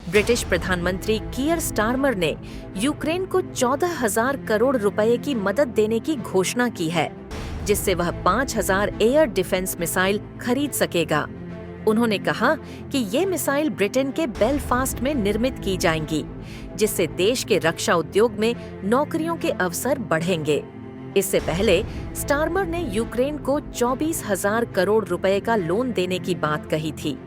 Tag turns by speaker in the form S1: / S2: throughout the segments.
S1: British प्रधानमंत्री कीयर Starmer ने Ukraine को 14,000 करोड़ रुपए की मदद देने की घोषणा की है, जिससे वह 5,000 एयर डिफेंस मिसाइल खरीद सकेगा। उन्होंने कहा कि ये मिसाइल ब्रिटेन के बेलफास्ट में निर्मित की जाएंगी, जिससे देश के रक्षा उद्योग में नौकरियों के अवसर बढ़ेंगे। इससे पहले स्टारमर ने यूक्रेन को 24,000 करोड़ रुपए का लोन देने की बात कही थी।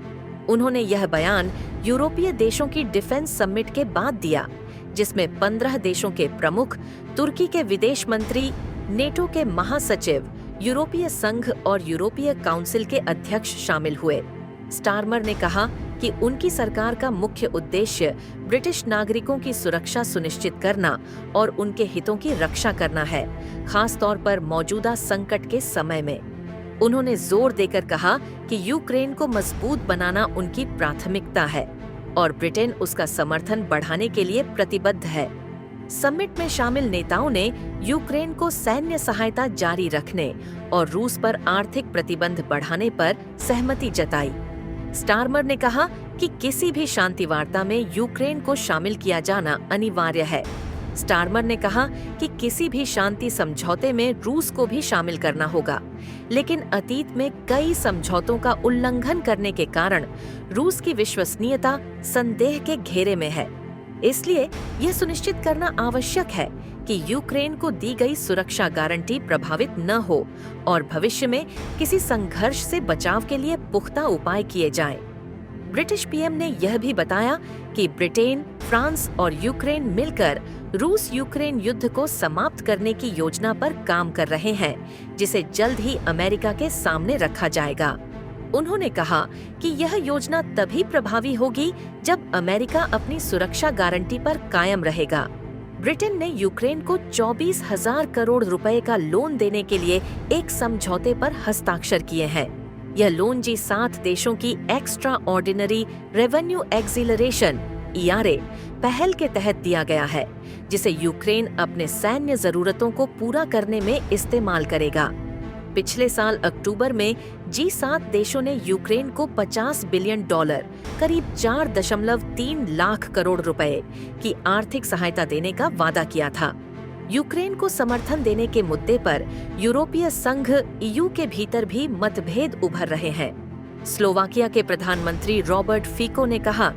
S1: उन्होंने यह बयान यूरोपीय देशों की डिफेंस समिट के बाद दिया, जिसमें 15 देशों के प्रमुख, तुर्की के विदेश मंत्री, नेटो के महासचिव, यूरोपीय संघ और यूरोपीय काउंसिल के अध्यक्ष शामिल हुए। स्टारमर ने कहा कि उनकी सरकार का मुख्य उद्देश्य ब्रिटिश नागरिकों की सुरक्षा सुनिश्चित करना और उनके हितों की रक्षा करना है, खास तौर पर मौजूदा संकट के समय में। उन्होंने जोर देकर कहा कि यूक्रेन को मजबूत बनाना उनकी प्राथमिकता है और ब्रिटेन उसका समर्थन बढ़ाने के लिए प्रतिबद्ध है। समिट में शामिल नेताओं ने यूक्रेन को सैन्य सहायता जारी रखने और रूस पर आर्थिक प्रतिबंध बढ़ाने पर सहमति जताई। स्टारमर ने कहा कि किसी भी शांति वार्ता में यूक्रेन को शामिल किया जाना अनिवार्य है। स्टारमर ने कहा कि किसी भी शांति समझौते में रूस को भी शामिल करना होगा, लेकिन अतीत में कई समझौतों का उल्लंघन करने के कारण रूस की विश्वसनीयता संदेह के घेरे में है। इसलिए यह सुनिश्चित करना आवश्यक है कि यूक्रेन को दी गई सुरक्षा गारंटी प्रभावित न हो और भविष्य में किसी संघर्ष से बचाव के लिए पुख्ता उपाय किए जाएं। ब्रिटिश पीएम ने यह भी बताया कि ब्रिटेन, फ्रांस और यूक्रेन मिलकर रूस यूक्रेन युद्ध को समाप्त करने की योजना पर काम कर रहे हैं, जिसे जल्द ही अमेरिका के सामने रखा जाएगा। उन्होंने कहा कि यह योजना तभी प्रभावी होगी जब अमेरिका अपनी सुरक्षा गारंटी पर कायम रहेगा। ब्रिटेन ने यूक्रेन को 24,000 करोड़ रुपए का लोन देने के लिए एक समझौते पर हस्ताक्षर किए हैं। यह लोन G7 देशों की extra ordinary revenue acceleration (ERA) पहल के तहत दिया गया है, जिसे यूक्रेन अपने सैन्य जरूरतों को पूरा करने में इस्तेमाल करेगा। पिछले साल अक्टूबर में G7 देशों ने यूक्रेन को $50 बिलियन करीब 4.3 लाख करोड़ रुपए की आर्थिक सहायता देने का वादा किया था। यूक्रेन को समर्थन देने के मुद्दे पर यूरोपीय संघ EU के भीतर भी मतभेद उभर रहे हैं। स्लोवाकिया के प्रधानमंत्री रॉबर्ट फीको ने कहा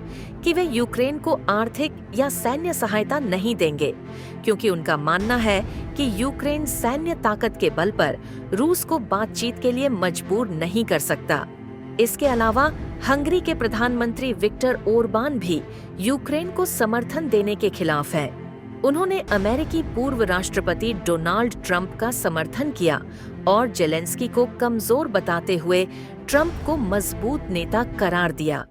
S1: कि वे यूक्रेन को आर्थिक या सैन्य सहायता नहीं देंगे, क्योंकि उनका मानना है कि यूक्रेन सैन्य ताकत के बल पर रूस को बातचीत के लिए मजबूर नहीं कर सकता। इसके अलावा हंगरी के प्रधानमंत्री विक्टर ओरबान भी यूक्रेन को समर्थन देने के खिलाफ हैं। उन्होंने अमेरिकी पूर्व राष्ट्रपति डोनाल्ड ट्रंप का समर्थन किया और जेलेंस्की को कमजोर बताते हुए ट्रंप को मजबूत नेता करार दिया।